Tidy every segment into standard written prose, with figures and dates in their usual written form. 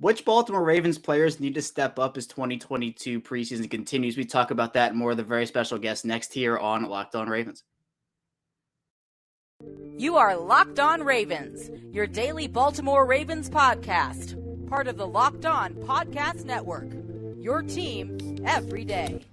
Which Baltimore Ravens players need to step up as 2022 preseason continues? We talk about that and more with a very special guest next here on Locked On Ravens. You are Locked On Ravens, your daily Baltimore Ravens podcast, part of the Locked On Podcast Network, your team every day.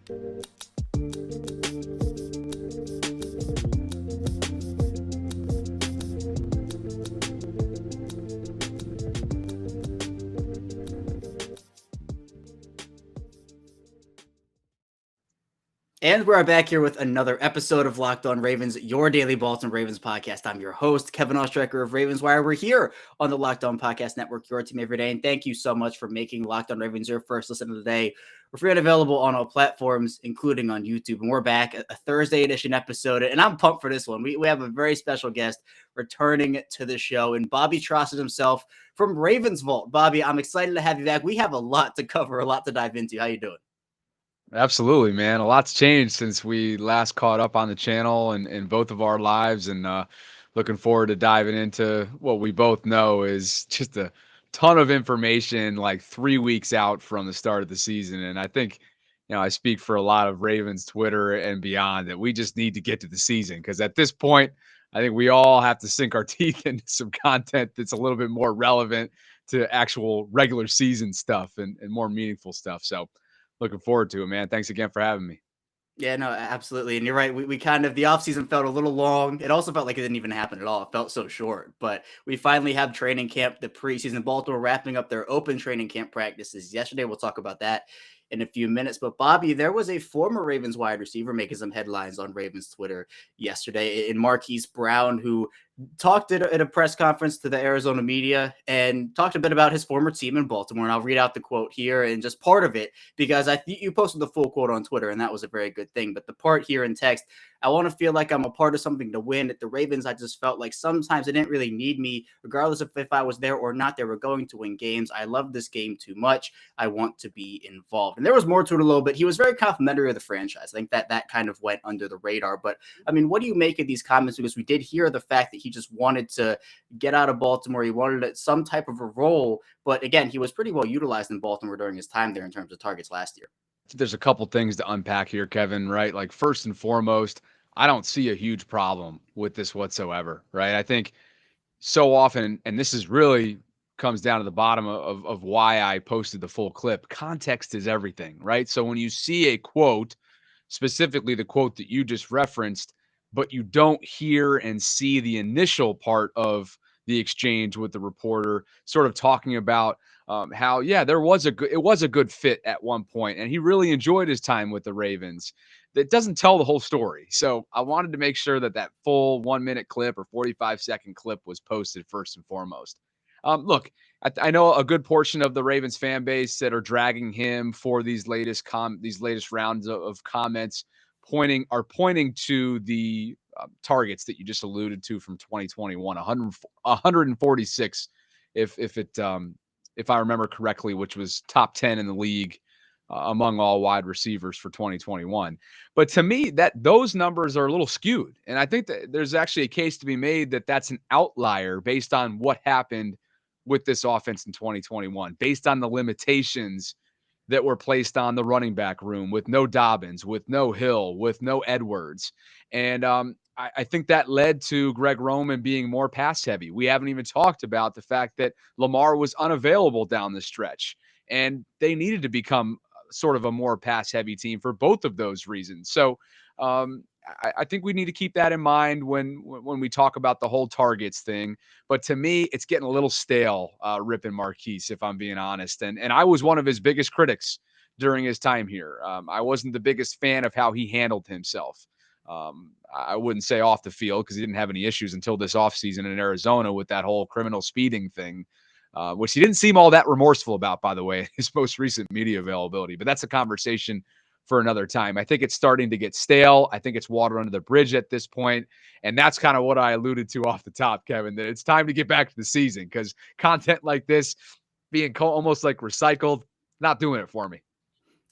And we're back here with another episode of Locked On Ravens, your daily Baltimore Ravens podcast. I'm your host, Kevin Ostrecker of Ravens Wire. We're here on the Locked On Podcast Network, your team every day. And thank you so much for making Locked On Ravens your first listen of the day. We're free and available on all platforms, including on YouTube. And we're back, a Thursday edition episode. And I'm pumped for this one. We have a very special guest returning to the show, and Bobby Trosset himself from Ravens Vault. Bobby, I'm excited to have you back. We have a lot to cover, a lot to dive into. How you doing? Absolutely, man. A lot's changed since we last caught up on the channel and in both of our lives. And looking forward to diving into what we both know is just a ton of information like 3 weeks out from the start of the season. And I think, I speak for a lot of Ravens Twitter and beyond that we just need to get to the season because at this point, I think we all have to sink our teeth into some content that's a little bit more relevant to actual regular season stuff and more meaningful stuff. So, looking forward to it, man. Thanks again for having me. Yeah, no, absolutely. And you're right. We kind of, the offseason felt a little long. It also felt like it didn't even happen at all. It felt so short. But we finally have training camp, the preseason. Baltimore wrapping up their open training camp practices yesterday. We'll talk about that in a few minutes. But Bobby, there was a former Ravens wide receiver making some headlines on Ravens Twitter yesterday in Marquise Brown, who talked at a press conference to the Arizona media and talked a bit about his former team in Baltimore. And I'll read out the quote here and just part of it because I think you posted the full quote on Twitter and that was a very good thing. But the part here in text, I want to feel like I'm a part of something to win. At the Ravens, I just felt like sometimes they didn't really need me, regardless of if I was there or not. They were going to win games. I love this game too much. I want to be involved. And there was more to it a little bit. He was very complimentary of the franchise. I think that kind of went under the radar. But I mean, what do you make of these comments? Because we did hear the fact that he just wanted to get out of Baltimore. He wanted some type of a role. But again, he was pretty well utilized in Baltimore during his time there in terms of targets last year. There's a couple things to unpack here, Kevin, right? Like, first and foremost, I don't see a huge problem with this whatsoever, right? I think so often, and this is really comes down to the bottom of why I posted the full clip. Context is everything, right? So when you see a quote, specifically the quote that you just referenced, but you don't hear and see the initial part of the exchange with the reporter, sort of talking about how, yeah, it was a good fit at one point, and he really enjoyed his time with the Ravens. That doesn't tell the whole story. So I wanted to make sure that full 1 minute clip or 45-second clip was posted first and foremost. Look, I know a good portion of the Ravens fan base that are dragging him for these latest rounds of comments pointing to the targets that you just alluded to from 2021, 146, if I remember correctly, which was top 10 in the league among all wide receivers for 2021. But to me, that those numbers are a little skewed, and I think that there's actually a case to be made that that's an outlier based on what happened with this offense in 2021, based on the limitations that were placed on the running back room with no Dobbins, with no Hill, with no Edwards. And I think that led to Greg Roman being more pass heavy. We haven't even talked about the fact that Lamar was unavailable down the stretch, and they needed to become sort of a more pass heavy team for both of those reasons. So I think we need to keep that in mind when we talk about the whole targets thing. But to me, it's getting a little stale, ripping Marquise, if I'm being honest. And I was one of his biggest critics during his time here. I wasn't the biggest fan of how he handled himself. I wouldn't say off the field because he didn't have any issues until this offseason in Arizona with that whole criminal speeding thing, which he didn't seem all that remorseful about, by the way, his most recent media availability. But that's a conversation for another time. I think it's starting to get stale. I think it's water under the bridge at this point. And that's kind of what I alluded to off the top, Kevin, that it's time to get back to the season because content like this being almost like recycled, not doing it for me.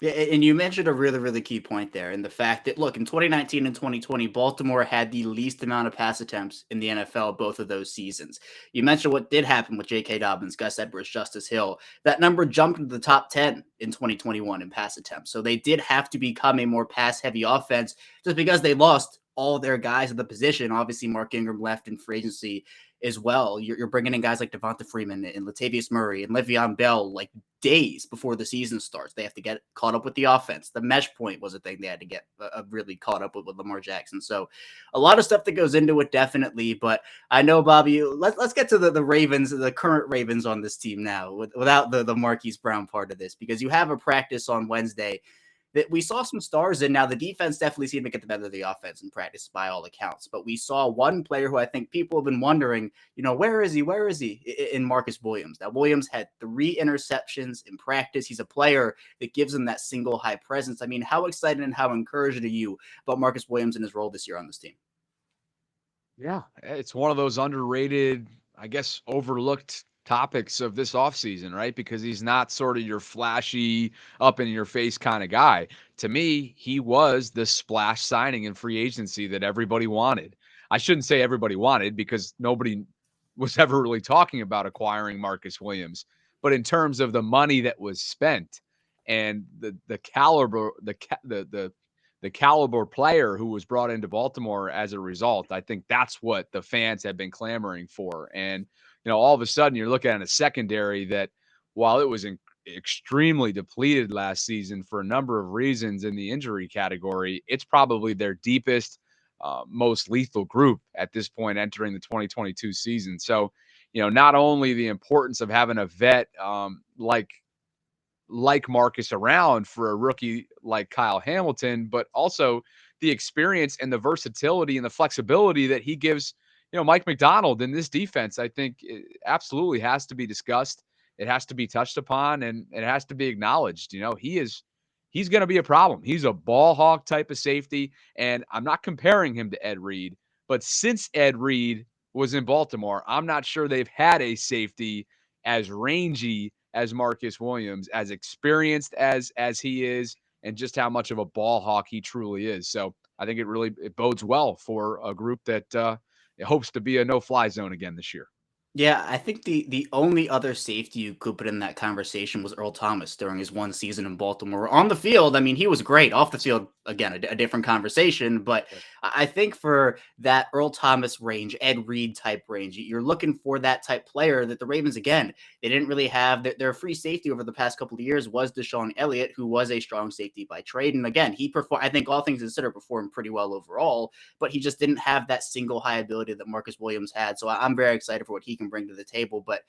Yeah, and you mentioned a really, really key point there, and the fact that, look, in 2019 and 2020, Baltimore had the least amount of pass attempts in the NFL both of those seasons. You mentioned what did happen with J.K. Dobbins, Gus Edwards, Justice Hill. That number jumped into the top 10 in 2021 in pass attempts. So they did have to become a more pass-heavy offense just because they lost all their guys at the position. Obviously, Mark Ingram left in free agency as well. You're bringing in guys like Devonta Freeman and Latavius Murray and Le'Veon Bell, like days before the season starts. They have to get caught up with the offense. The mesh point was a thing they had to get really caught up with Lamar Jackson. So a lot of stuff that goes into it, definitely. But I know, Bobby, let's get to the Ravens, the current Ravens on this team now, without the Marquise Brown part of this, because you have a practice on Wednesday that we saw some stars in. Now, the defense definitely seemed to get the better of the offense in practice by all accounts. But we saw one player who I think people have been wondering, where is he? Where is he in Marcus Williams? Now, Williams had 3 interceptions in practice. He's a player that gives him that single high presence. I mean, how excited and how encouraged are you about Marcus Williams and his role this year on this team? Yeah, it's one of those underrated, I guess, overlooked topics of this offseason, right? Because he's not sort of your flashy, up in your face kind of guy. To me, he was the splash signing in free agency that everybody wanted. I shouldn't say everybody wanted because nobody was ever really talking about acquiring Marcus Williams. But in terms of the money that was spent and the caliber, the caliber player who was brought into Baltimore as a result, I think that's what the fans have been clamoring for. And, all of a sudden you're looking at a secondary that, while it was extremely depleted last season for a number of reasons in the injury category, it's probably their deepest, most lethal group at this point entering the 2022 season. So, not only the importance of having a vet like Marcus around for a rookie like Kyle Hamilton, but also the experience and the versatility and the flexibility that he gives, Mike McDonald in this defense, I think it absolutely has to be discussed. It has to be touched upon and it has to be acknowledged. He's going to be a problem. He's a ball hawk type of safety. And I'm not comparing him to Ed Reed, but since Ed Reed was in Baltimore, I'm not sure they've had a safety as rangy as Marcus Williams, as experienced as he is, and just how much of a ball hawk he truly is. So I think it bodes well for a group that it hopes to be a no-fly zone again this year. Yeah, I think the only other safety you could put in that conversation was Earl Thomas during his one season in Baltimore. On the field, I mean, he was great. Off the field, again, a different conversation. But I think for that Earl Thomas range, Ed Reed type range, you're looking for that type player that the Ravens, again, they didn't really have. Their free safety over the past couple of years was Deshaun Elliott, who was a strong safety by trade. And again, he performed, I think all things considered, performed pretty well overall, but he just didn't have that single high ability that Marcus Williams had. So I'm very excited for what he can bring to the table. But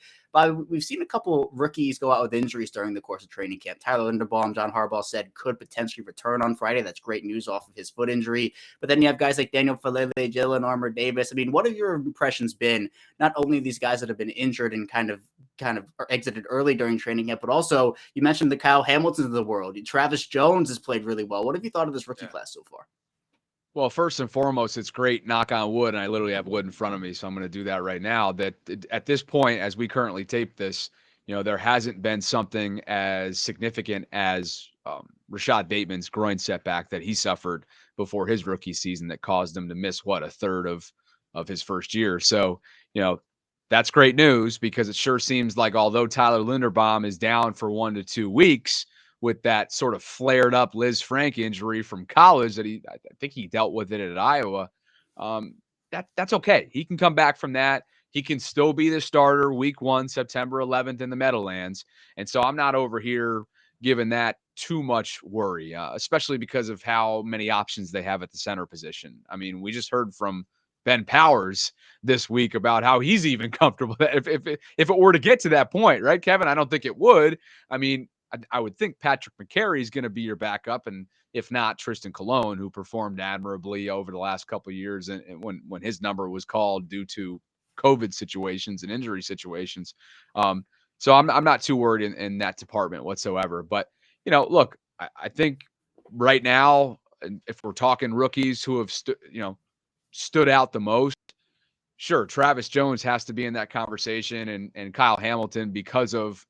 we've seen a couple rookies go out with injuries during the course of training camp. Tyler Linderbaum, John Harbaugh said, could potentially return on Friday. That's great news off of his foot injury. But then you have guys like Daniel Falele, Jalen Armour-Davis. I mean, what have your impressions been? Not only these guys that have been injured and kind of exited early during training camp, but also you mentioned the Kyle Hamiltons of the world. Travis Jones has played really well. What have you thought of this rookie class so far? Well, first and foremost, it's great, knock on wood, and I literally have wood in front of me, so I'm going to do that right now, that at this point, as we currently tape this, there hasn't been something as significant as Rashad Bateman's groin setback that he suffered before his rookie season that caused him to miss, a third of his first year. So, that's great news because it sure seems like although Tyler Linderbaum is down for 1 to 2 weeks, with that sort of flared up Liz Frank injury from college that I think he dealt with it at Iowa. That's okay. He can come back from that. He can still be the starter week 1, September 11th in the Meadowlands. And so I'm not over here giving that too much worry, especially because of how many options they have at the center position. I mean, we just heard from Ben Powers this week about how he's even comfortable if it were to get to that point, right, Kevin? I don't think it would. I mean, I would think Patrick McCary is going to be your backup, and if not, Tristan Colon, who performed admirably over the last couple of years, and when his number was called due to COVID situations and injury situations. So I'm not too worried in that department whatsoever. But look, I think right now, if we're talking rookies who have stood out the most, sure, Travis Jones has to be in that conversation, and Kyle Hamilton because of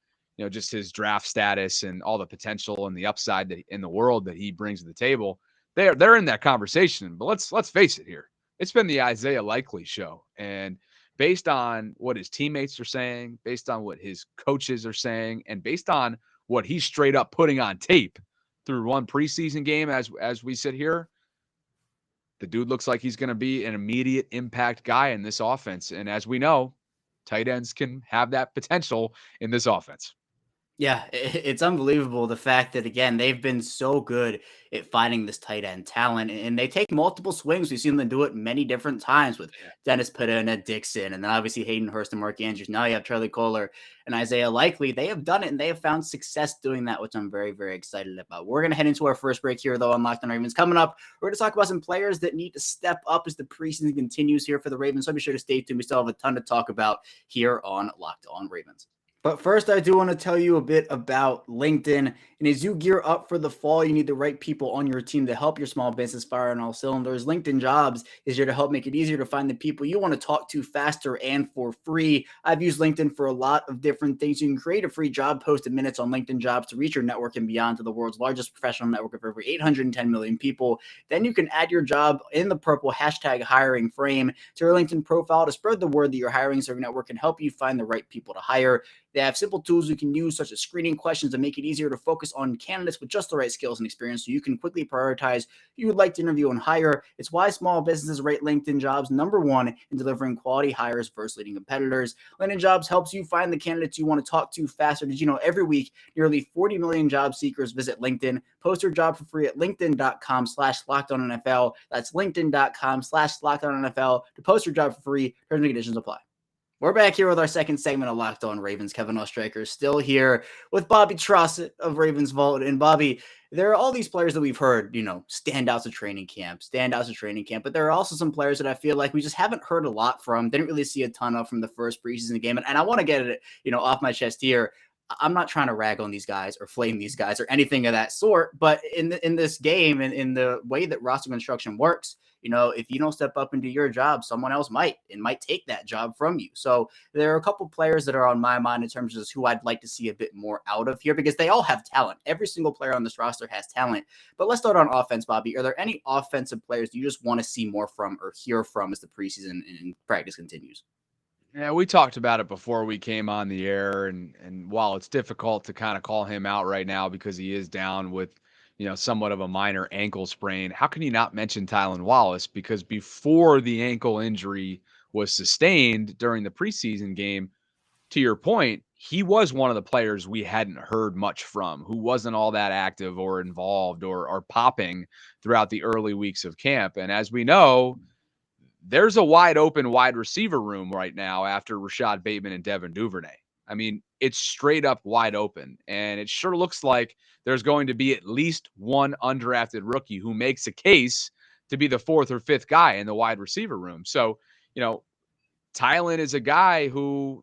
just his draft status and all the potential and the upside that in the world that he brings to the table, they're in that conversation. But let's face it here. It's been the Isaiah Likely show. And based on what his teammates are saying, based on what his coaches are saying, and based on what he's straight up putting on tape through one preseason game as we sit here, the dude looks like he's going to be an immediate impact guy in this offense. And as we know, tight ends can have that potential in this offense. Yeah, it's unbelievable the fact that, again, they've been so good at finding this tight end talent, and they take multiple swings. We've seen them do it many different times with Dennis Pitta and Dixon, and then obviously Hayden Hurst and Mark Andrews. Now you have Charlie Kohler and Isaiah Likely. They have done it, and they have found success doing that, which I'm very, very excited about. We're going to head into our first break here, though, on Locked On Ravens. Coming up, we're going to talk about some players that need to step up as the preseason continues here for the Ravens, so be sure to stay tuned. We still have a ton to talk about here on Locked On Ravens. But first, I do want to tell you a bit about LinkedIn. And as you gear up for the fall, you need the right people on your team to help your small business fire on all cylinders. LinkedIn Jobs is here to help make it easier to find the people you want to talk to faster and for free. I've used LinkedIn for a lot of different things. You can create a free job post in minutes on LinkedIn Jobs to reach your network and beyond to the world's largest professional network of over 810 million people. Then you can add your job in the purple hashtag hiring frame to your LinkedIn profile to spread the word that you're hiring so your network can help you find the right people to hire. They have simple tools you can use, such as screening questions, to make it easier to focus on candidates with just the right skills and experience so you can quickly prioritize who you would like to interview and hire. It's why small businesses rate LinkedIn Jobs #1 in delivering quality hires versus leading competitors. LinkedIn Jobs helps you find the candidates you want to talk to faster. Did you know every week, nearly 40 million job seekers visit LinkedIn? Post your job for free at linkedin.com/LockedOnNFL. That's linkedin.com/LockedOnNFL to post your job for free. Terms and conditions apply. We're back here with our second segment of Locked On Ravens. Kevin Oestreicher is still here with Bobby Trosset of Ravens Vault. And Bobby, there are all these players that we've heard, standouts of training camp, but there are also some players that I feel like we just haven't heard a lot from, didn't really see a ton of from the first preseason game. And I want to get it, off my chest here. I'm not trying to rag on these guys or flame these guys or anything of that sort, but in this game and in the way that roster construction works, if you don't step up and do your job, someone else might take that job from you. So there are a couple players that are on my mind in terms of who I'd like to see a bit more out of here because they all have talent. Every single player on this roster has talent. But let's start on offense, Bobby. Are there any offensive players you just want to see more from or hear from as the preseason and practice continues? Yeah, we talked about it before we came on the air, and while it's difficult to kind of call him out right now because he is down with, somewhat of a minor ankle sprain, how can you not mention Tylan Wallace? Because before the ankle injury was sustained during the preseason game, to your point, he was one of the players we hadn't heard much from, who wasn't all that active or involved or popping throughout the early weeks of camp. And as we know, there's a wide open wide receiver room right now after Rashad Bateman and Devin Duvernay. I mean, it's straight up wide open. And it sure looks like there's going to be at least one undrafted rookie who makes a case to be the fourth or fifth guy in the wide receiver room. So, Tylan is a guy who,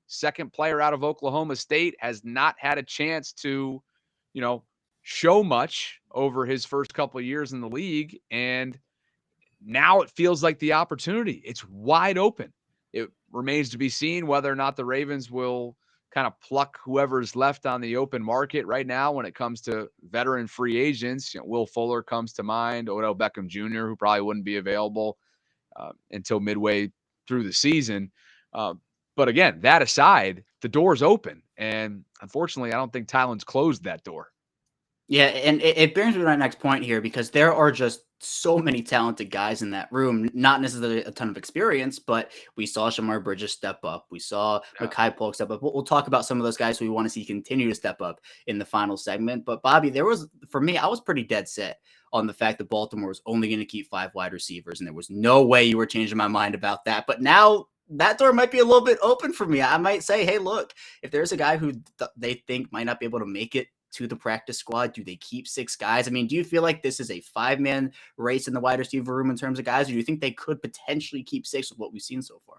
second player out of Oklahoma State, has not had a chance to, show much over his first couple of years in the league. And now it feels like the opportunity. It's wide open. It remains to be seen whether or not the Ravens will kind of pluck whoever's left on the open market right now when it comes to veteran free agents. Will Fuller comes to mind, Odell Beckham Jr., who probably wouldn't be available until midway through the season. But again, that aside, the door's open. And unfortunately, I don't think Tylan's closed that door. Yeah, and it brings me to my next point here because there are just so many talented guys in that room, not necessarily a ton of experience, but we saw Shamar Bridges step up. We saw Mekhi Polk step up. We'll talk about some of those guys who we want to see continue to step up in the final segment. But Bobby, for me, I was pretty dead set on the fact that Baltimore was only going to keep 5 wide receivers, and there was no way you were changing my mind about that. But now that door might be a little bit open for me. I might say, hey, look, if there's a guy who they think might not be able to make it to the practice squad, do they keep 6 guys? I mean, do you feel like this is a 5-man race in the wide receiver room in terms of guys, or do you think they could potentially keep 6 with what we've seen so far?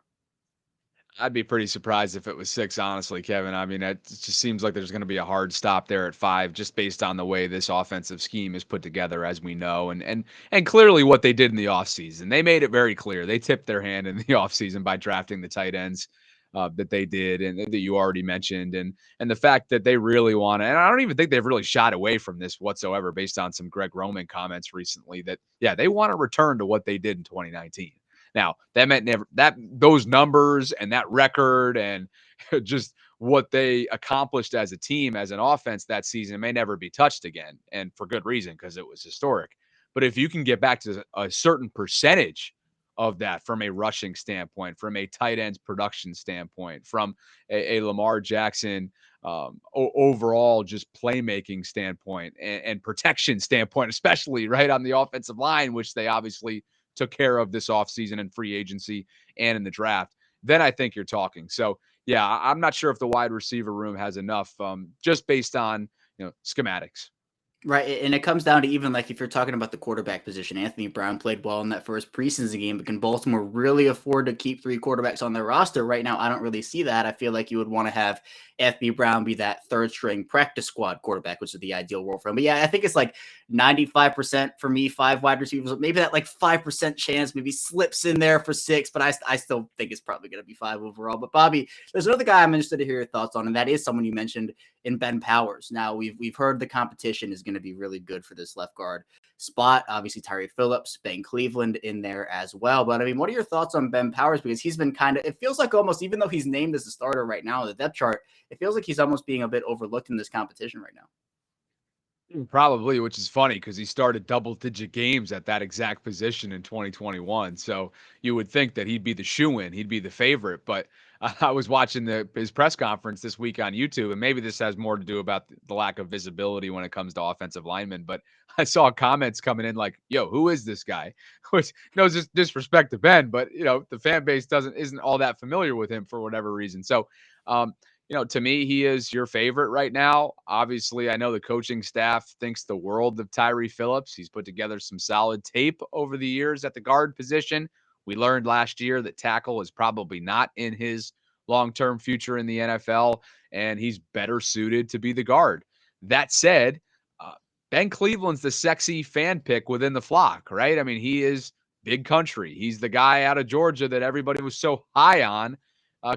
I'd be pretty surprised if it was 6, honestly, Kevin. I mean, it just seems like there's going to be a hard stop there at 5, just based on the way this offensive scheme is put together, as we know, and clearly what they did in the offseason. They made it very clear. They tipped their hand in the offseason by drafting the tight ends that they did and that you already mentioned, and the fact that they really want to, and I don't even think they've really shied away from this whatsoever based on some Greg Roman comments recently that, yeah, they want to return to what they did in 2019. Now, that meant never that those numbers and that record and just what they accomplished as a team, as an offense that season may never be touched again. And for good reason, because it was historic. But if you can get back to a certain percentage of that from a rushing standpoint, from a tight ends production standpoint, from a Lamar Jackson overall just playmaking standpoint and protection standpoint, especially right on the offensive line, which they obviously took care of this offseason in free agency and in the draft, then I think you're talking. So, yeah, I'm not sure if the wide receiver room has enough just based on, schematics. Right, and it comes down to even like if you're talking about the quarterback position, Anthony Brown played well in that first preseason game, but can Baltimore really afford to keep three quarterbacks on their roster? Right now, I don't really see that. I feel like you would want to have Anthony Brown be that third string practice squad quarterback, which is the ideal role for him. But yeah, I think it's like 95% for me, five wide receivers. Maybe that like 5% chance maybe slips in there for six, but I still think it's probably going to be five overall. But Bobby, there's another guy I'm interested to hear your thoughts on, and that is someone you mentioned in Ben Powers. Now we've heard the competition is going to be really good for this left guard spot. Obviously, Tyree Phillips, Ben Cleveland in there as well. But I mean, what are your thoughts on Ben Powers? Because he's been it feels like almost, even though he's named as a starter right now on the depth chart, it feels like he's almost being a bit overlooked in this competition right now. Probably, which is funny because he started double-digit games at that exact position in 2021. So you would think that he'd be the shoe-in, he'd be the favorite. But I was watching his press conference this week on YouTube, and maybe this has more to do about the lack of visibility when it comes to offensive linemen. But I saw comments coming in like, "Yo, who is this guy?" Which, no disrespect to Ben, but the fan base isn't all that familiar with him for whatever reason. So, um, to me, he is your favorite right now. Obviously, I know the coaching staff thinks the world of Tyree Phillips. He's put together some solid tape over the years at the guard position. We learned last year that tackle is probably not in his long-term future in the NFL, and he's better suited to be the guard. That said, uh, Ben Cleveland's the sexy fan pick within the flock, right? I mean, he is big country. He's the guy out of Georgia that everybody was so high on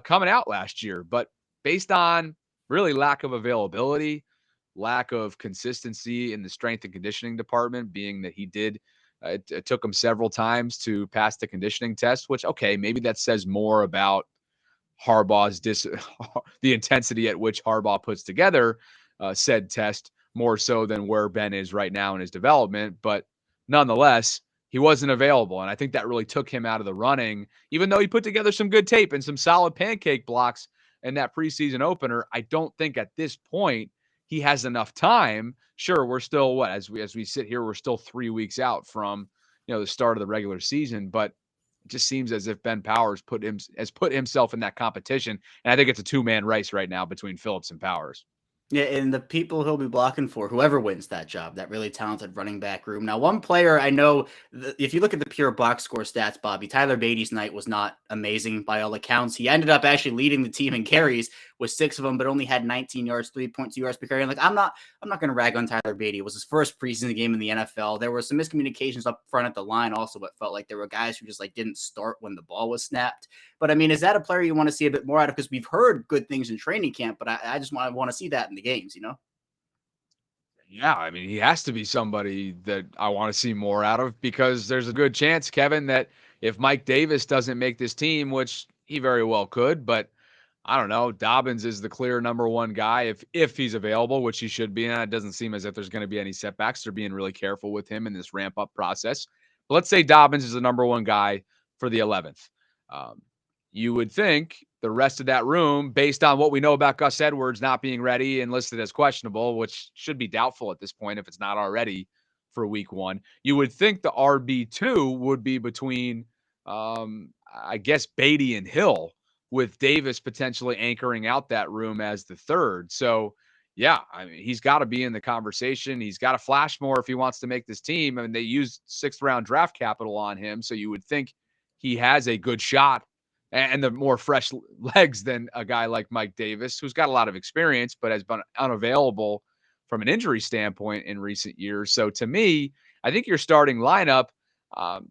coming out last year. But based on really lack of availability, lack of consistency in the strength and conditioning department, being that he did, it took him several times to pass the conditioning test, which, okay, maybe that says more about Harbaugh's the intensity at which Harbaugh puts together said test more so than where Ben is right now in his development. But nonetheless, he wasn't available. And I think that really took him out of the running, even though he put together some good tape and some solid pancake blocks in that preseason opener. I don't think at this point he has enough time. Sure, we're still as we sit here, we're still 3 weeks out from the start of the regular season, but it just seems as if Ben Powers has put himself in that competition. And I think it's a two-man race right now between Phillips and Powers. Yeah, and the people he'll be blocking for, whoever wins that job, that really talented running back room. Now, one player I know, if you look at the pure box score stats, Bobby, Tyler Beatty's night was not amazing by all accounts. He ended up actually leading the team in carries with 6 of them, but only had 19 yards, 3.2 yards per carry. And I'm not going to rag on Tyler Beatty. It was his first preseason game in the NFL. There were some miscommunications up front at the line also, but felt like there were guys who just didn't start when the ball was snapped. But I mean, is that a player you want to see a bit more out of? Because we've heard good things in training camp, but I just want to see that in the games, Yeah, I mean, he has to be somebody that I want to see more out of because there's a good chance, Kevin, that if Mike Davis doesn't make this team, which he very well could, but I don't know, Dobbins is the clear number one guy if he's available, which he should be. And it doesn't seem as if there's going to be any setbacks. They're being really careful with him in this ramp up process. But let's say Dobbins is the number one guy for the 11th. Um, you would think the rest of that room, based on what we know about Gus Edwards not being ready and listed as questionable, which should be doubtful at this point if it's not already for week 1, you would think the RB2 would be between, I guess, Beatty and Hill, with Davis potentially anchoring out that room as the third. So, yeah, I mean, he's got to be in the conversation. He's got to flash more if he wants to make this team. I mean, they used 6th round draft capital on him. So you would think he has a good shot and the more fresh legs than a guy like Mike Davis, who's got a lot of experience, but has been unavailable from an injury standpoint in recent years. So to me, I think your starting lineup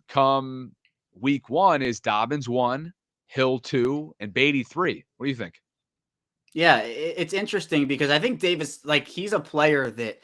come week 1 is Dobbins 1, Hill 2, and Beatty 3. What do you think? Yeah, it's interesting because I think Davis, like, he's a player that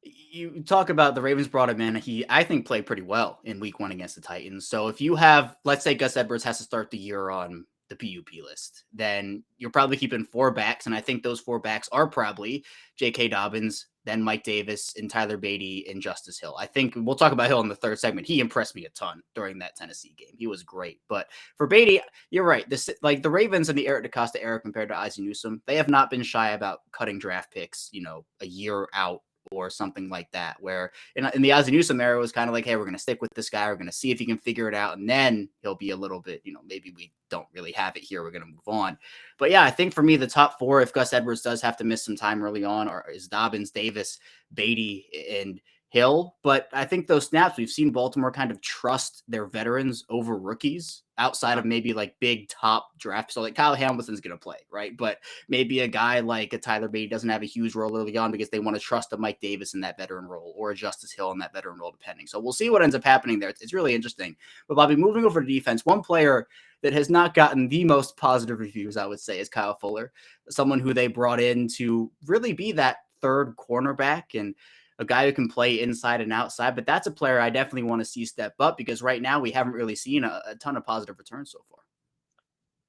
you talk about the Ravens brought him in. He, I think, played pretty well in week 1 against the Titans. So if you have, let's say Gus Edwards has to start the year on the PUP list, then you're probably keeping 4 backs. And I think those 4 backs are probably J.K. Dobbins, then Mike Davis, and Tyler Beatty, and Justice Hill. I think we'll talk about Hill in the third segment. He impressed me a ton during that Tennessee game. He was great. But for Beatty, you're right. This, like, the Ravens and the Eric DeCosta era compared to Ozzie Newsome, they have not been shy about cutting draft picks, a year out or something like that, where in the Ozzie Newsome era, it was kind of like, hey, we're going to stick with this guy. We're going to see if he can figure it out. And then he'll be a little bit, maybe we don't really have it here. We're going to move on. But yeah, I think for me, the top 4, if Gus Edwards does have to miss some time early on, is Dobbins, Davis, Beatty, and Hill. But I think those snaps, we've seen Baltimore kind of trust their veterans over rookies outside of maybe like big top draft. So like Kyle Hamilton's going to play, right? But maybe a guy like a Tyler Beatty doesn't have a huge role early on because they want to trust a Mike Davis in that veteran role or a Justice Hill in that veteran role, depending. So we'll see what ends up happening there. It's really interesting. But Bobby, moving over to defense, one player that has not gotten the most positive reviews, I would say, is Kyle Fuller, someone who they brought in to really be that third cornerback and a guy who can play inside and outside. But that's a player I definitely want to see step up because right now we haven't really seen a ton of positive returns so far.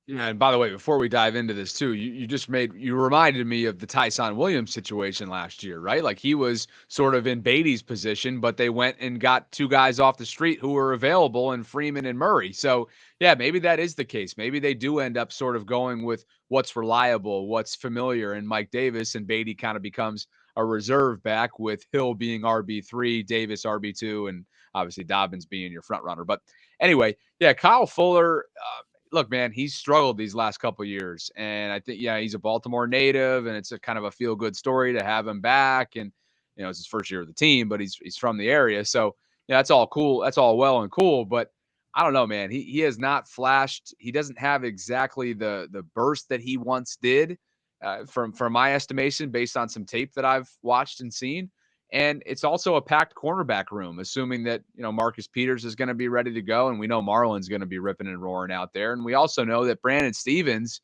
Yeah, and by the way, before we dive into this too, you reminded me of the Tyson Williams situation last year, right? Like he was sort of in Beatty's position, but they went and got 2 guys off the street who were available in Freeman and Murray. So yeah, maybe that is the case. Maybe they do end up sort of going with what's reliable, what's familiar, and Mike Davis, and Beatty kind of becomes a reserve back with Hill being RB3, Davis RB2, and obviously Dobbins being your front runner. But anyway, yeah, Kyle Fuller. Look, man, he's struggled these last couple of years, and I think, yeah, he's a Baltimore native, and it's a kind of a feel good story to have him back. And it's his first year of the team, but he's from the area, so yeah, that's all cool. That's all well and cool, but I don't know, man. He has not flashed. He doesn't have exactly the burst that he once did, from my estimation, based on some tape that I've watched and seen. And it's also a packed cornerback room, assuming that, Marcus Peters is going to be ready to go. And we know Marlon's going to be ripping and roaring out there. And we also know that Brandon Stevens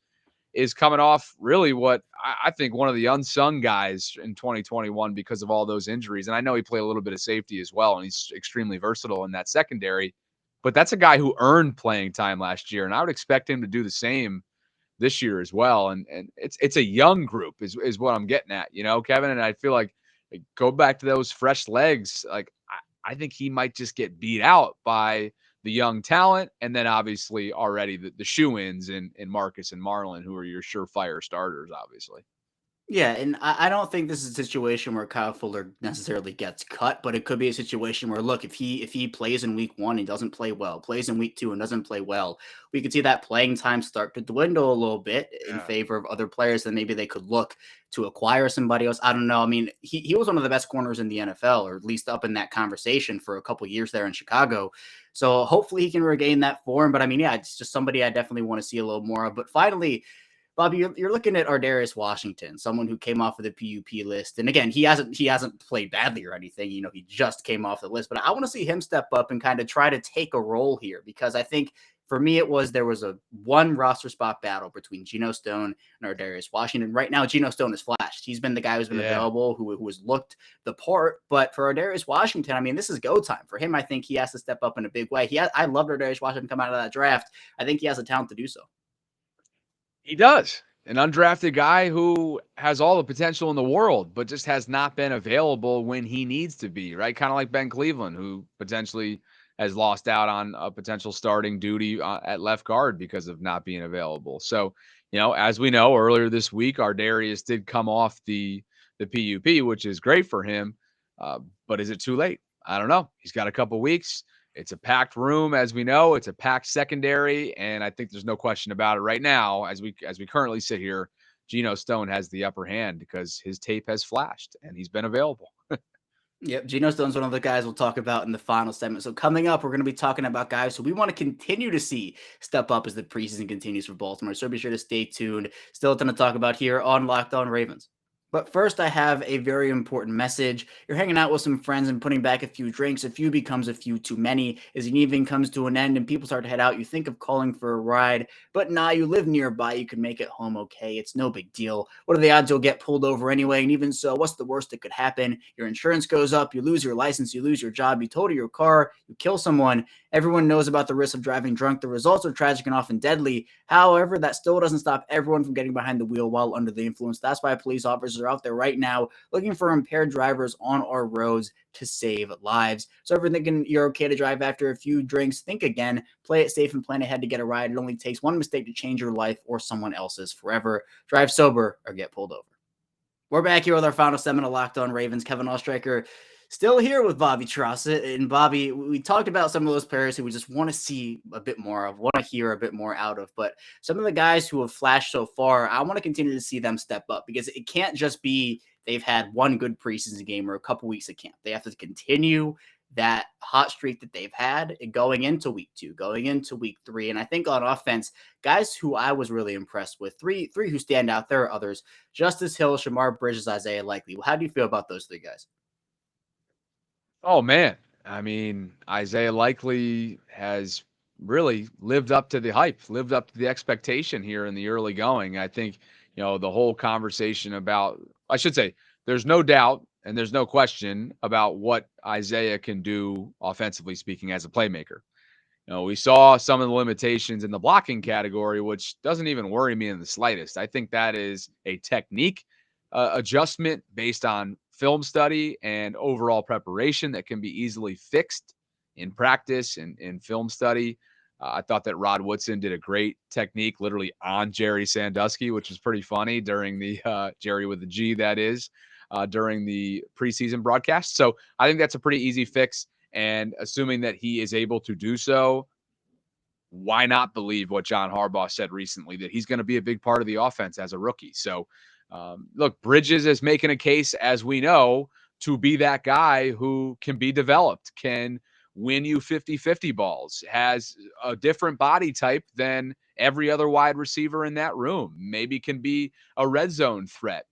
is coming off really what I think one of the unsung guys in 2021 because of all those injuries. And I know he played a little bit of safety as well, and he's extremely versatile in that secondary. But that's a guy who earned playing time last year. And I would expect him to do the same this year as well. And it's a young group is what I'm getting at, Kevin. And I feel like go back to those fresh legs. Like I think he might just get beat out by the young talent, and then obviously already the shoe-ins in Marcus and Marlon, who are your surefire starters, obviously. Yeah, and I don't think this is a situation where Kyle Fuller necessarily gets cut, but it could be a situation where, look, if he plays in week 1 and doesn't play well, plays in week 2 and doesn't play well, we could see that playing time start to dwindle a little bit in favor of other players. Then maybe they could look to acquire somebody else. I don't know. I mean, he was one of the best corners in the NFL, or at least up in that conversation for a couple years there in Chicago. So hopefully he can regain that form. But I mean, yeah, it's just somebody I definitely want to see a little more of. But finally, Bobby, you're looking at Armour-Davis Washington, someone who came off of the PUP list. And again, he hasn't played badly or anything. He just came off the list. But I want to see him step up and kind of try to take a role here, because I think for me there was a one roster spot battle between Geno Stone and Armour-Davis Washington. Right now, Geno Stone has flashed. He's been the guy who's been available, who has looked the part. But for Armour-Davis Washington, I mean, this is go time for him. I think he has to step up in a big way. I loved Armour-Davis Washington come out of that draft. I think he has the talent to do so. He does. An undrafted guy who has all the potential in the world, but just has not been available when he needs to be, right? Kind of like Ben Cleveland, who potentially has lost out on a potential starting duty at left guard because of not being available. So, as we know, earlier this week, Armour-Davis did come off the PUP, which is great for him. But is it too late? I don't know. He's got a couple weeks. It's a packed room, as we know. It's a packed secondary, and I think there's no question about it right now. As we currently sit here, Geno Stone has the upper hand because his tape has flashed and he's been available. Yep, Geno Stone's one of the guys we'll talk about in the final segment. So coming up, we're going to be talking about guys who we want to continue to see step up as the preseason continues for Baltimore. So be sure to stay tuned. Still a ton to talk about here on Locked On Ravens. But But first, I have a very important message. You're hanging out with some friends and putting back a few drinks. A few becomes a few too many. As an evening comes to an end and people start to head out, you think of calling for a ride. But nah, you live nearby. You can make it home okay. It's no big deal. What are the odds you'll get pulled over anyway? And even so, what's the worst that could happen? Your insurance goes up. You lose your license. You lose your job. You total your car. You kill someone. Everyone knows about the risk of driving drunk. The results are tragic and often deadly. However, that still doesn't stop everyone from getting behind the wheel while under the influence. That's why police officers are out there right now looking for impaired drivers on our roads to save lives. So if you're thinking you're okay to drive after a few drinks, think again, play it safe and plan ahead to get a ride. It only takes one mistake to change your life or someone else's forever. Drive sober or get pulled over. We're back here with our final segment of Locked On Ravens. Kevin Oestreicher still here with Bobby Trosset. And Bobby, we talked about some of those players who we just want to see a bit more of, want to hear a bit more out of. But some of the guys who have flashed so far, I want to continue to see them step up because it can't just be they've had one good preseason game or a couple weeks of camp. They have to continue that hot streak that they've had going into week 2, going into week 3. And I think on offense, guys who I was really impressed with, three who stand out. There are others: Justice Hill, Shamar Bridges, Isaiah Likely. How do you feel about those 3 guys? Oh man, I mean, Isaiah Likely has really lived up to the hype, lived up to the expectation here in the early going. I think, the whole conversation about, I should say, there's no doubt and there's no question about what Isaiah can do offensively speaking as a playmaker. We saw some of the limitations in the blocking category, which doesn't even worry me in the slightest. I think that is a technique adjustment based on film study and overall preparation that can be easily fixed in practice and in film study. I thought that Rod Woodson did a great technique literally on Jerry Sandusky, which was pretty funny during the Jerry with the G, that is, during the preseason broadcast. So I think that's a pretty easy fix. And assuming that he is able to do so, why not believe what John Harbaugh said recently, that he's going to be a big part of the offense as a rookie? So, look, Bridges is making a case, as we know, to be that guy who can be developed, can win you 50-50 balls, has a different body type than every other wide receiver in that room, maybe can be a red zone threat,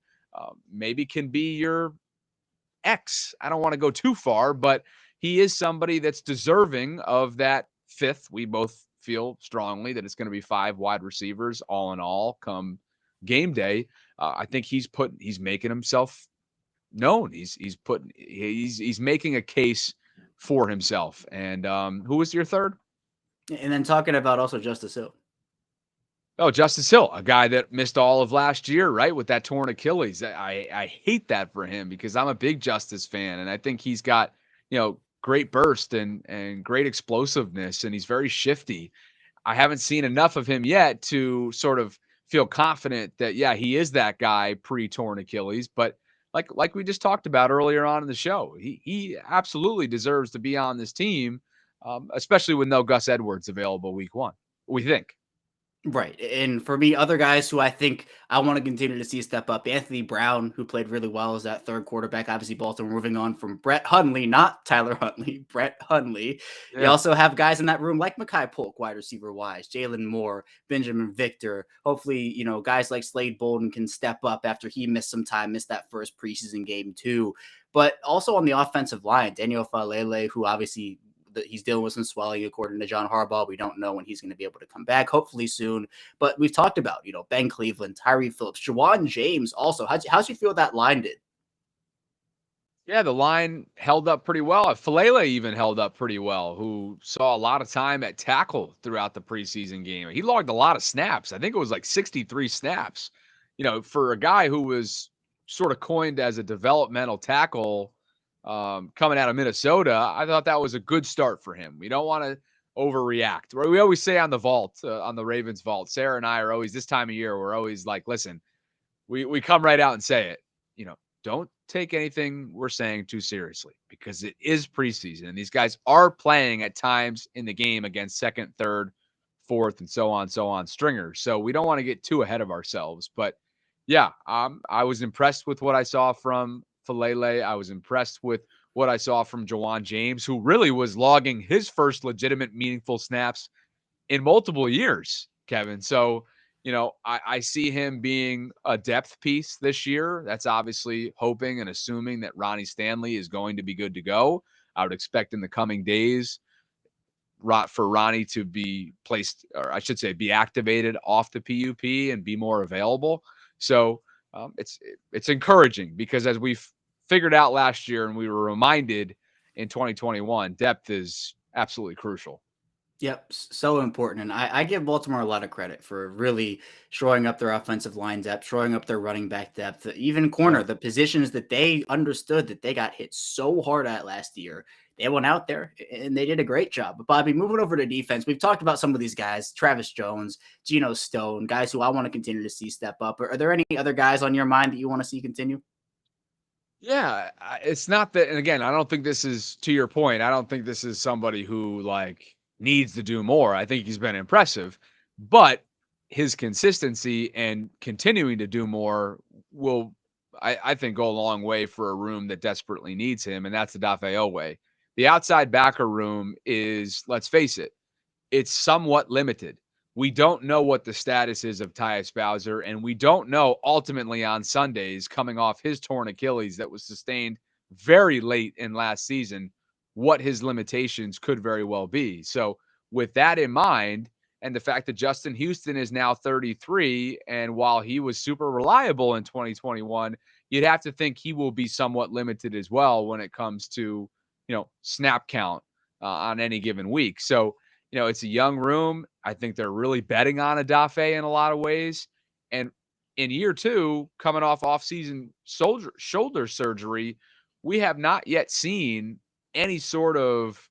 maybe can be your X. I don't want to go too far, but he is somebody that's deserving of that 5th. We both feel strongly that it's going to be 5 wide receivers all in all come game day. I think he's making himself known. He's making a case for himself. And who was your third? And then talking about also Justice Hill. Oh, Justice Hill, a guy that missed all of last year, right, with that torn Achilles. I hate that for him because I'm a big Justice fan, and I think he's got, great burst and great explosiveness, and he's very shifty. I haven't seen enough of him yet to sort of feel confident that, yeah, he is that guy pre-torn Achilles. But like we just talked about earlier on in the show, he absolutely deserves to be on this team, especially with no Gus Edwards available week 1, we think. Right. And for me, other guys who I think I want to continue to see step up: Anthony Brown, who played really well as that third quarterback. Obviously, Baltimore moving on from Brett Hundley, not Tyler Huntley, Brett Hundley. You Yeah. also have guys in that room like Mekhi Polk, wide receiver wise, Jalen Moore, Benjamin Victor. Hopefully, guys like Slade Bolden can step up after he missed some time, missed that first preseason game too. But also on the offensive line, Daniel Falele, who obviously he's dealing with some swelling according to John Harbaugh. We don't know when he's going to be able to come back, hopefully soon. But we've talked about, Ben Cleveland, Tyree Phillips, Jawan James also. How'd you feel that line did? Yeah, the line held up pretty well. Falele even held up pretty well, who saw a lot of time at tackle throughout the preseason game. He logged a lot of snaps. I think it was like 63 snaps. For a guy who was sort of coined as a developmental tackle coming out of Minnesota, I thought that was a good start for him. We don't want to overreact. We always say on the vault, on the Ravens vault, Sarah and I are always, this time of year, we're always like, listen, we come right out and say it, don't take anything we're saying too seriously because it is preseason and these guys are playing at times in the game against second, third, fourth, and so on stringers. So we don't want to get too ahead of ourselves. But yeah, I was impressed with what I saw from Falele. I was impressed with what I saw from Jawan James, who really was logging his first legitimate, meaningful snaps in multiple years, Kevin. So I see him being a depth piece this year. That's obviously hoping and assuming that Ronnie Stanley is going to be good to go. I would expect in the coming days for Ronnie to be placed, or I should say, be activated off the PUP and be more available. So it's encouraging because as we've figured out last year and we were reminded in 2021, depth is absolutely crucial. Yep, so important. And I give Baltimore a lot of credit for really shoring up their offensive line depth, shoring up their running back depth, even corner, the positions that they understood that they got hit so hard at last year. They went out there and they did a great job. But Bobby, moving over to defense, we've talked about some of these guys, Travis Jones, Geno Stone, guys who I want to continue to see step up. Are there any other guys on your mind that you want to see continue? Yeah, it's not that, and again, I don't think this is, to your point, I don't think this is somebody who like needs to do more. I think he's been impressive, but his consistency and continuing to do more will, I think, go a long way for a room that desperately needs him, and that's the Dafeo way. The outside backer room is, let's face it, it's somewhat limited. We don't know what the status is of Tyus Bowser, and we don't know ultimately on Sundays, coming off his torn Achilles that was sustained very late in last season, what his limitations could very well be. So, with that in mind, and the fact that Justin Houston is now 33, and while he was super reliable in 2021, you'd have to think he will be somewhat limited as well when it comes to, snap count on any given week. So, it's a young room. I think they're really betting on Adafe in a lot of ways. And in year two, coming off-season shoulder surgery, we have not yet seen any sort of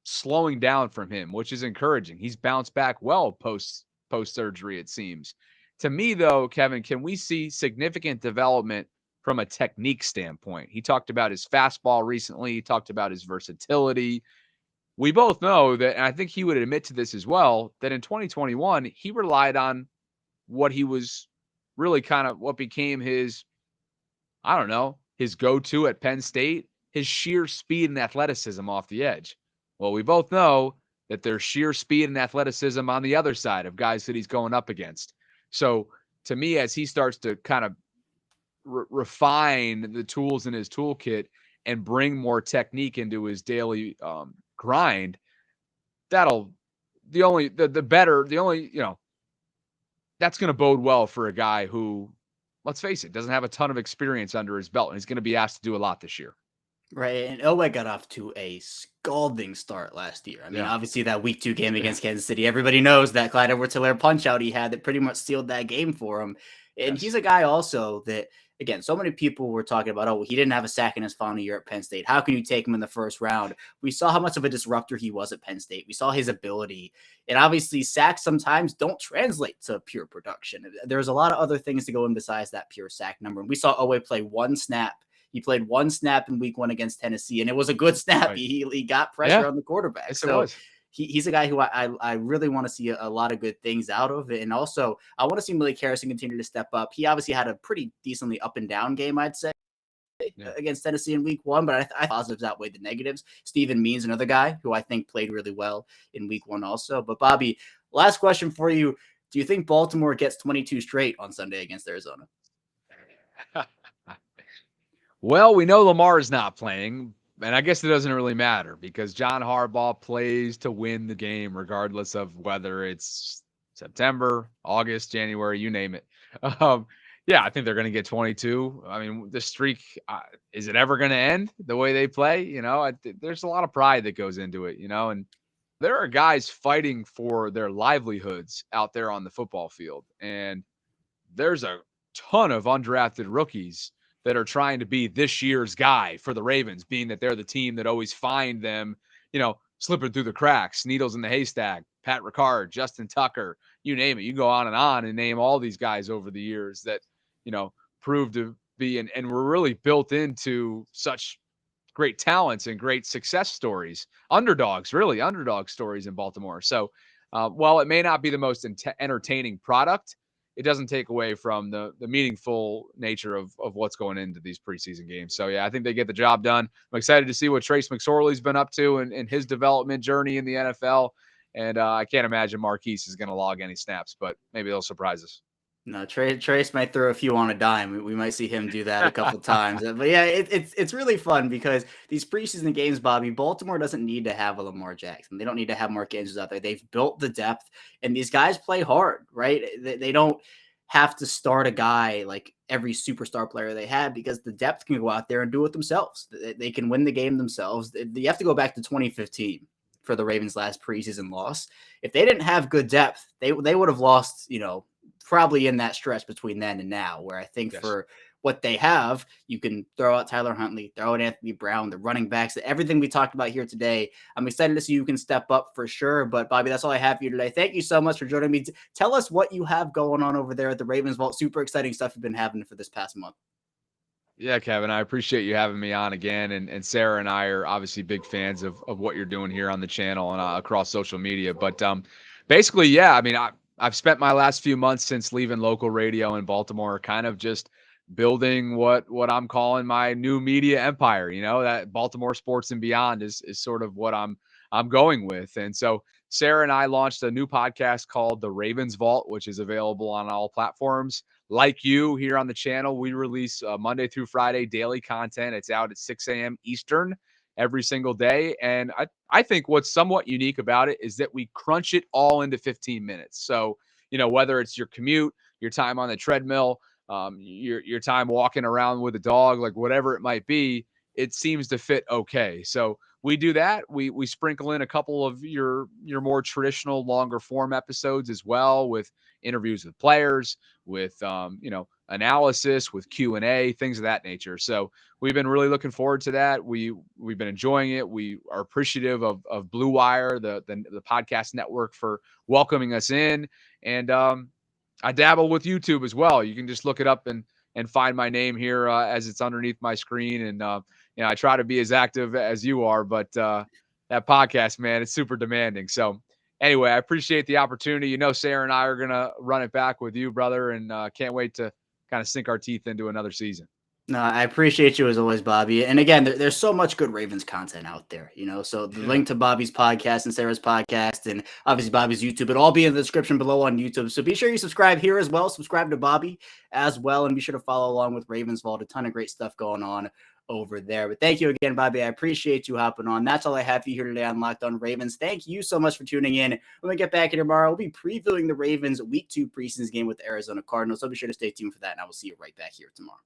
slowing down from him, which is encouraging. He's bounced back well post surgery, it seems. To me, though, Kevin, can we see significant development from a technique standpoint? He talked about his fastball recently. He talked about his versatility. We both know that, and I think he would admit to this as well, that in 2021, he relied on what he was really kind of what became his, I don't know, his go-to at Penn State, his sheer speed and athleticism off the edge. Well, we both know that there's sheer speed and athleticism on the other side of guys that he's going up against. So to me, as he starts to kind of refine the tools in his toolkit and bring more technique into his daily grind, that'll that's going to bode well for a guy who, let's face it, doesn't have a ton of experience under his belt, and he's going to be asked to do a lot this year. Right, and Elway got off to a scalding start last year. I mean, obviously that week 2 game against Kansas City, everybody knows that Clyde Edwards-Helaire punch out he had that pretty much sealed that game for him. And he's a guy also that, again, so many people were talking about, he didn't have a sack in his final year at Penn State. How can you take him in the first round? We saw how much of a disruptor he was at Penn State. We saw his ability. And obviously sacks sometimes don't translate to pure production. There's a lot of other things to go in besides that pure sack number. And we saw Elway play one snap. He played one snap in week 1 against Tennessee, and it was a good snap. Right. He got pressure on the quarterback. Yes, so he's a guy who I really want to see a lot of good things out of. And also, I want to see Malik Harrison continue to step up. He obviously had a pretty decently up and down game, I'd say, against Tennessee in week 1, but I positives outweighed the negatives. Stephen Means, another guy who I think played really well in week 1 also. But Bobby, last question for you. Do you think Baltimore gets 22 straight on Sunday against Arizona? Well, we know Lamar is not playing, and I guess it doesn't really matter because John Harbaugh plays to win the game regardless of whether it's September, August, January, you name it. Yeah, I think they're going to get 22. I mean, the streak, is it ever going to end the way they play? There's a lot of pride that goes into it, and there are guys fighting for their livelihoods out there on the football field, and there's a ton of undrafted rookies that are trying to be this year's guy for the Ravens, being that they're the team that always find them, slipping through the cracks, needles in the haystack. Pat Ricard, Justin Tucker, you name it. You go on and name all these guys over the years that, proved to be and were really built into such great talents and great success stories. Underdog stories in Baltimore. So while it may not be the most entertaining product, it doesn't take away from the meaningful nature of what's going into these preseason games. So, yeah, I think they get the job done. I'm excited to see what Trace McSorley's been up to in his development journey in the NFL. And I can't imagine Marquise is going to log any snaps, but maybe they'll surprise us. No, Trace might throw a few on a dime. We might see him do that a couple times. But yeah, it's really fun because these preseason games, Bobby, Baltimore doesn't need to have a Lamar Jackson. They don't need to have Mark Andrews out there. They've built the depth, and these guys play hard, right? They don't have to start a guy like every superstar player they had because the depth can go out there and do it themselves. They can win the game themselves. You have to go back to 2015 for the Ravens' last preseason loss. If they didn't have good depth, they would have lost, probably in that stretch between then and now, where I think for what they have, you can throw out Tyler Huntley, throw out Anthony Brown, the running backs, everything we talked about here today. I'm excited to see you can step up for sure. But Bobby, that's all I have for you today. Thank you so much for joining me. Tell us what you have going on over there at the Ravens Vault. Super exciting stuff you've been having for this past month. Yeah, Kevin, I appreciate you having me on again. And Sarah and I are obviously big fans of what you're doing here on the channel and across social media. But basically, yeah, I mean, I've spent my last few months since leaving local radio in Baltimore kind of just building what I'm calling my new media empire. That Baltimore sports and beyond is sort of what I'm going with. And so Sarah and I launched a new podcast called The Ravens Vault, which is available on all platforms. Like you here on the channel, we release Monday through Friday daily content. It's out at 6 a.m. Eastern every single day. And I think what's somewhat unique about it is that we crunch it all into 15 minutes. So, whether it's your commute, your time on the treadmill, your time walking around with a dog, like whatever it might be, it seems to fit okay. So we do that. We sprinkle in a couple of your more traditional longer form episodes as well, with interviews with players, with analysis, with Q&A, things of that nature. So we've been really looking forward to that. We've been enjoying it. We are appreciative of Blue Wire, the podcast network, for welcoming us in. And I dabble with YouTube as well. You can just look it up and find my name here as it's underneath my screen. And I try to be as active as you are, but that podcast, man, it's super demanding. So anyway, I appreciate the opportunity. Sarah and I are gonna run it back with you, brother, and can't wait to kind of sink our teeth into another season. No, I appreciate you as always, Bobby. And again, there's so much good Ravens content out there, So the link to Bobby's podcast and Sarah's podcast, and obviously Bobby's YouTube, it'll all be in the description below on YouTube. So be sure you subscribe here as well. Subscribe to Bobby as well, and be sure to follow along with Ravens Vault. A ton of great stuff going on over there. But thank you again, Bobby. I appreciate you hopping on. That's all I have for you here today on Locked On Ravens. Thank you so much for tuning in. When we get back here tomorrow, we'll be previewing the Ravens Week 2 preseason game with the Arizona Cardinals. So be sure to stay tuned for that, and I will see you right back here tomorrow.